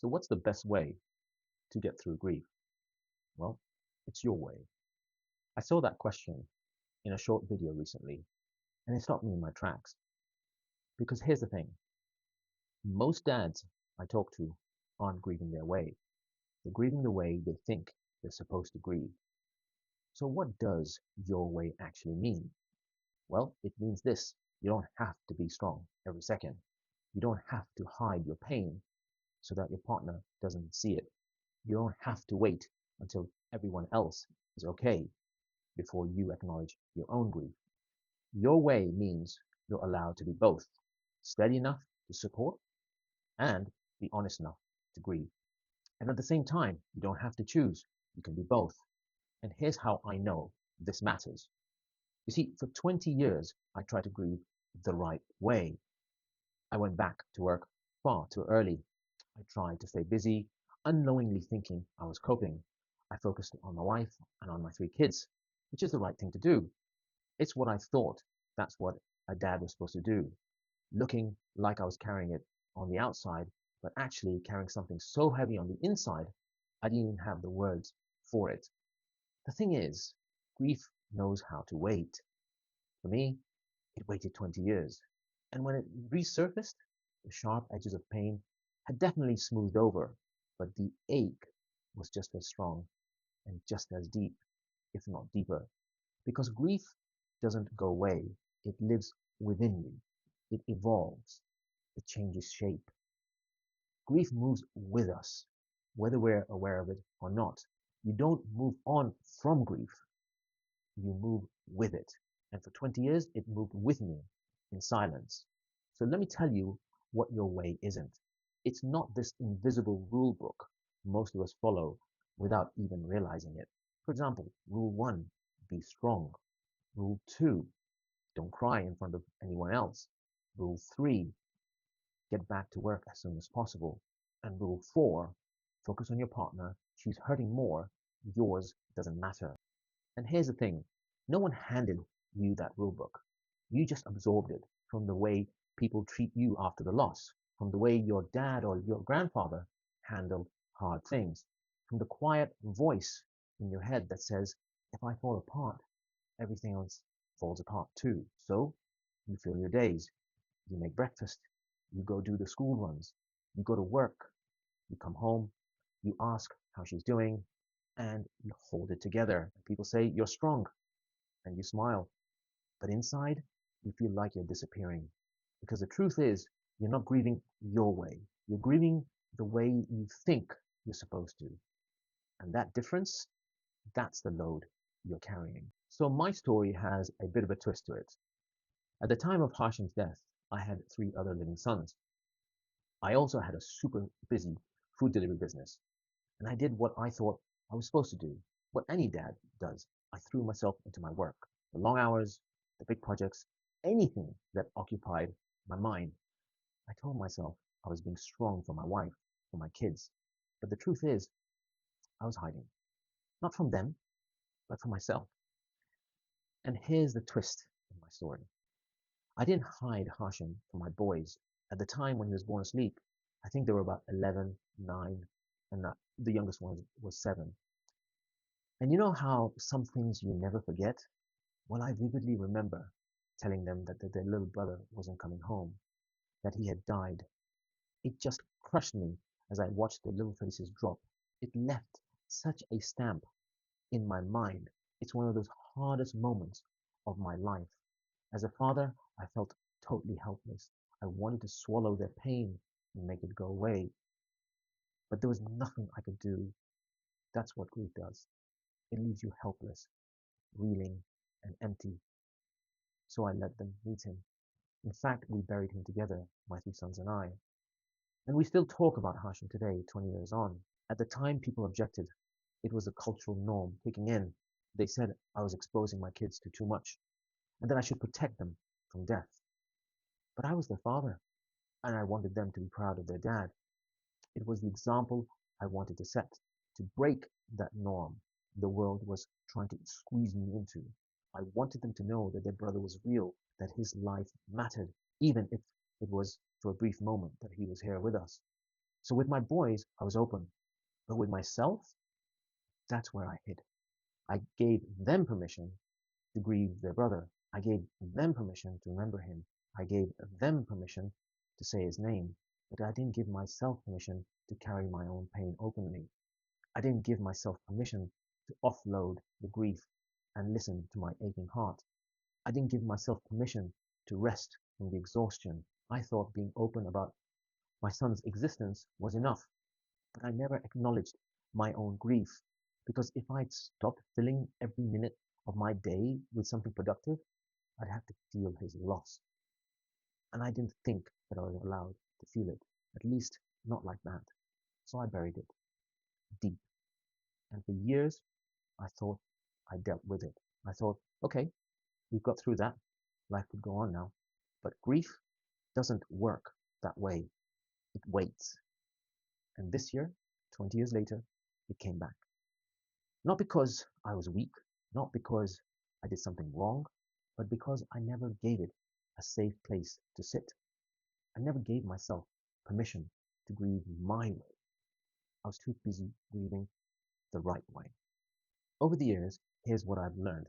So what's the best way to get through grief? Well, it's your way. I saw that question in a short video recently, and it stopped me in my tracks. Because here's the thing. Most dads I talk to aren't grieving their way. They're grieving the way they think they're supposed to grieve. So what does your way actually mean? Well, it means this. You don't have to be strong every second. You don't have to hide your pain so that your partner doesn't see it. You don't have to wait until everyone else is okay before you acknowledge your own grief. Your way means you're allowed to be both steady enough to support and be honest enough to grieve. And at the same time, you don't have to choose. You can be both. And here's how I know this matters. You see, for 20 years, I tried to grieve the right way. I went back to work far too early. I tried to stay busy, unknowingly thinking I was coping. I focused on my wife and on my 3 kids, which is the right thing to do. It's what I thought that's what a dad was supposed to do, looking like I was carrying it on the outside, but actually carrying something so heavy on the inside, I didn't even have the words for it. The thing is, grief knows how to wait. For me, it waited 20 years. And when it resurfaced, the sharp edges of pain had definitely smoothed over, but the ache was just as strong and just as deep, if not deeper. Because grief doesn't go away, it lives within you. It evolves. It changes shape. Grief moves with us, whether we're aware of it or not. You don't move on from grief, you move with it. And for 20 years, it moved with me in silence. So let me tell you what your way isn't. It's not this invisible rule book most of us follow without even realizing it. For example, rule 1, be strong. Rule 2, don't cry in front of anyone else. Rule 3, get back to work as soon as possible. And rule 4, focus on your partner. She's hurting more. Yours doesn't matter. And here's the thing. No one handed you that rule book. You just absorbed it from the way people treat you after the loss, from the way your dad or your grandfather handled hard things, from the quiet voice in your head that says, if I fall apart, everything else falls apart too. So you fill your days. You make breakfast. You go do the school runs. You go to work. You come home. You ask how she's doing and you hold it together. People say you're strong and you smile. But inside, you feel like you're disappearing. Because the truth is, you're not grieving your way. You're grieving the way you think you're supposed to. And that difference, that's the load you're carrying. So my story has a bit of a twist to it. At the time of Hashim's death, I had 3 other living sons. I also had a super busy food delivery business. And I did what I thought I was supposed to do, what any dad does. I threw myself into my work, the long hours, the big projects, anything that occupied my mind. I told myself I was being strong for my wife, for my kids. But the truth is, I was hiding. Not from them, but from myself. And here's the twist in my story. I didn't hide Hashim from my boys. At the time when he was born asleep, I think they were about 11, 9, and the youngest one was 7. And you know how some things you never forget? Well, I vividly remember telling them that their little brother wasn't coming home, that he had died. It just crushed me as I watched their little faces drop. It left such a stamp in my mind. It's one of those hardest moments of my life. As a father, I felt totally helpless. I wanted to swallow their pain and make it go away. But there was nothing I could do. That's what grief does. It leaves you helpless, reeling, and empty. So I let them meet him. In fact, we buried him together, my 3 sons and I. And we still talk about Hashim today, 20 years on. At the time, people objected. It was a cultural norm kicking in. They said I was exposing my kids to too much and that I should protect them from death. But I was their father, and I wanted them to be proud of their dad. It was the example I wanted to set, to break that norm the world was trying to squeeze me into. I wanted them to know that their brother was real, that his life mattered, even if it was for a brief moment that he was here with us. So with my boys, I was open. But with myself, that's where I hid. I gave them permission to grieve their brother. I gave them permission to remember him. I gave them permission to say his name. But I didn't give myself permission to carry my own pain openly. I didn't give myself permission to offload the grief and listen to my aching heart. I didn't give myself permission to rest from the exhaustion. I thought being open about my son's existence was enough, but I never acknowledged my own grief. Because if I'd stopped filling every minute of my day with something productive, I'd have to feel his loss. And I didn't think that I was allowed to feel it, at least not like that. So I buried it deep. And for years, I thought I dealt with it. I thought, okay, we've got through that. Life could go on now. But grief doesn't work that way. It waits. And this year, 20 years later, it came back. Not because I was weak, not because I did something wrong, but because I never gave it a safe place to sit. I never gave myself permission to grieve my way. I was too busy grieving the right way. Over the years, here's what I've learned.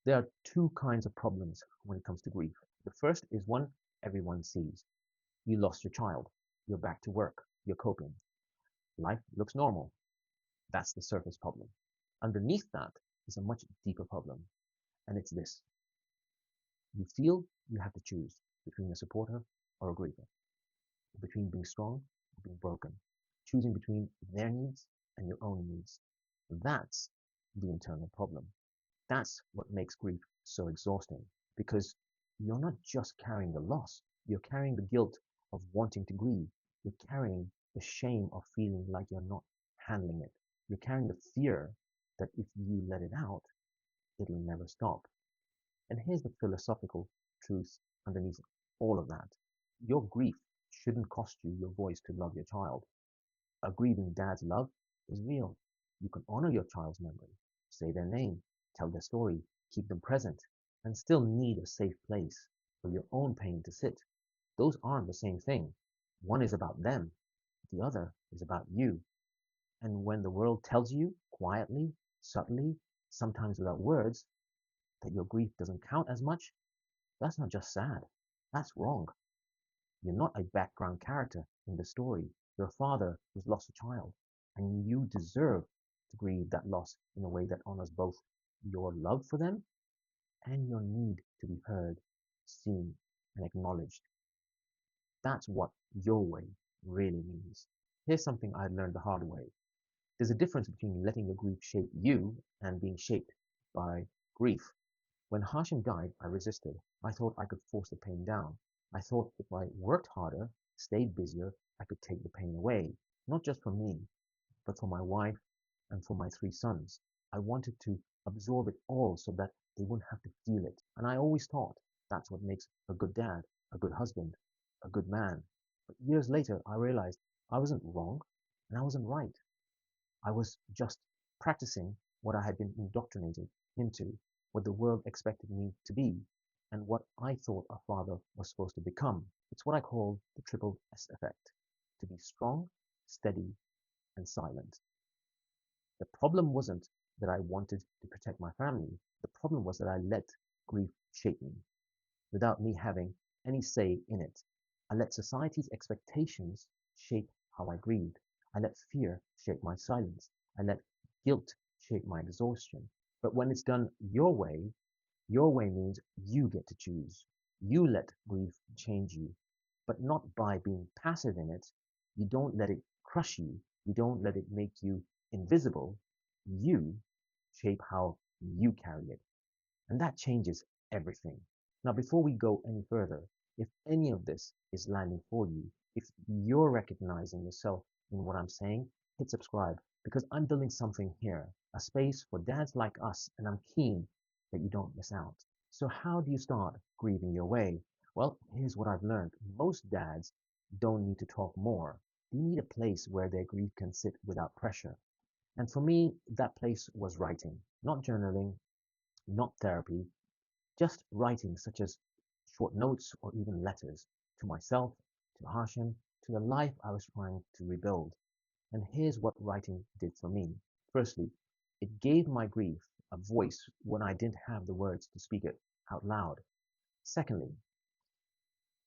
There are two kinds of problems when it comes to grief. The first is one everyone sees. You lost your child. You're back to work. You're coping. Life looks normal. That's the surface problem. Underneath that is a much deeper problem, and it's this. You feel you have to choose between a supporter or a griever, between being strong or being broken, choosing between their needs and your own needs. That's the internal problem. That's what makes grief so exhausting, because you're not just carrying the loss, you're carrying the guilt of wanting to grieve. You're carrying the shame of feeling like you're not handling it. You're carrying the fear that if you let it out, it'll never stop. And here's the philosophical truth underneath all of that. Your grief shouldn't cost you your voice to love your child. A grieving dad's love is real. You can honor your child's memory, say their name, tell their story, keep them present, and still need a safe place for your own pain to sit. Those aren't the same thing. One is about them, the other is about you. And when the world tells you, quietly, subtly, sometimes without words, that your grief doesn't count as much, that's not just sad, that's wrong. You're not a background character in the story. You're a father who's lost a child, and you deserve to grieve that loss in a way that honors both your love for them and your need to be heard, seen, and acknowledged. That's what your way really means. Here's something I learned the hard way. There's a difference between letting your grief shape you and being shaped by grief. When Hashim died, I resisted. I thought I could force the pain down. I thought if I worked harder, stayed busier, I could take the pain away. Not just for me, but for my wife and for my three sons. I wanted to absorb it all so that they wouldn't have to feel it. And I always thought that's what makes a good dad, a good husband, a good man. But years later, I realized I wasn't wrong and I wasn't right. I was just practicing what I had been indoctrinated into, what the world expected me to be, and what I thought a father was supposed to become. It's what I call the triple S effect: to be strong, steady, and silent. The problem wasn't that I wanted to protect my family. The problem was that I let grief shape me without me having any say in it. I let society's expectations shape how I grieved. I let fear shape my silence. I let guilt shape my exhaustion. But when it's done your way means you get to choose. You let grief change you, but not by being passive in it. You don't let it crush you. You don't let it make you invisible. You shape how you carry it. And that changes everything. Now, before we go any further, if any of this is landing for you, if you're recognizing yourself in what I'm saying, hit subscribe because I'm building something here, a space for dads like us, and I'm keen that you don't miss out. So how do you start grieving your way? Well, here's what I've learned. Most dads don't need to talk more. They need a place where their grief can sit without pressure. And for me, that place was writing, not journaling, not therapy, just writing such as short notes or even letters to myself, to Hashim, to the life I was trying to rebuild. And here's what writing did for me. Firstly, it gave my grief a voice when I didn't have the words to speak it out loud. Secondly,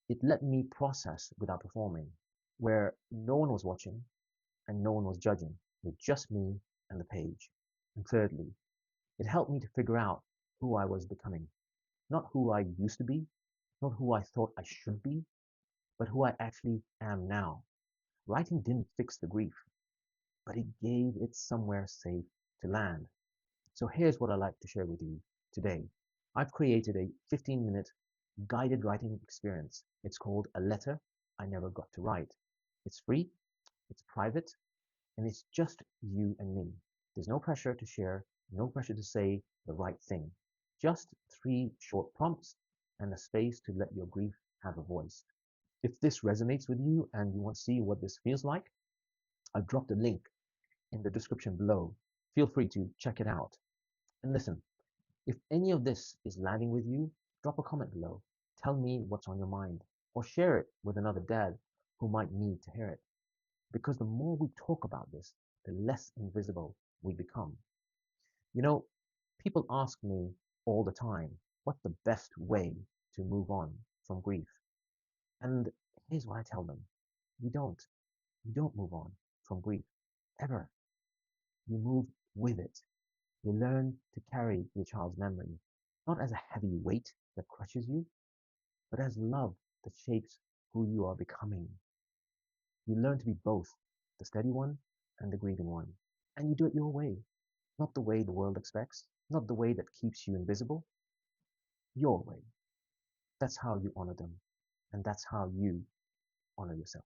it let me process without performing, where no one was watching and no one was judging, with just me and the page. And thirdly, it helped me to figure out who I was becoming. Not who I used to be, not who I thought I should be, but who I actually am now. Writing didn't fix the grief, but it gave it somewhere safe to land. So here's what I'd like to share with you today. I've created a 15-minute guided writing experience. It's called A Letter I Never Got to Write. It's free, it's private, and it's just you and me. There's no pressure to share, no pressure to say the right thing. Just 3 short prompts and a space to let your grief have a voice. If this resonates with you and you want to see what this feels like, I've dropped a link in the description below. Feel free to check it out. And listen, if any of this is landing with you, drop a comment below. Tell me what's on your mind, or share it with another dad who might need to hear it. Because the more we talk about this, the less invisible we become. You know, people ask me all the time, what's the best way to move on from grief? And here's what I tell them. You don't. You don't move on from grief, ever. You move with it. You learn to carry your child's memory, not as a heavy weight that crushes you, but as love that shapes who you are becoming. You learn to be both the steady one and the grieving one. And you do it your way, not the way the world expects, not the way that keeps you invisible, your way. That's how you honor them, and that's how you honor yourself.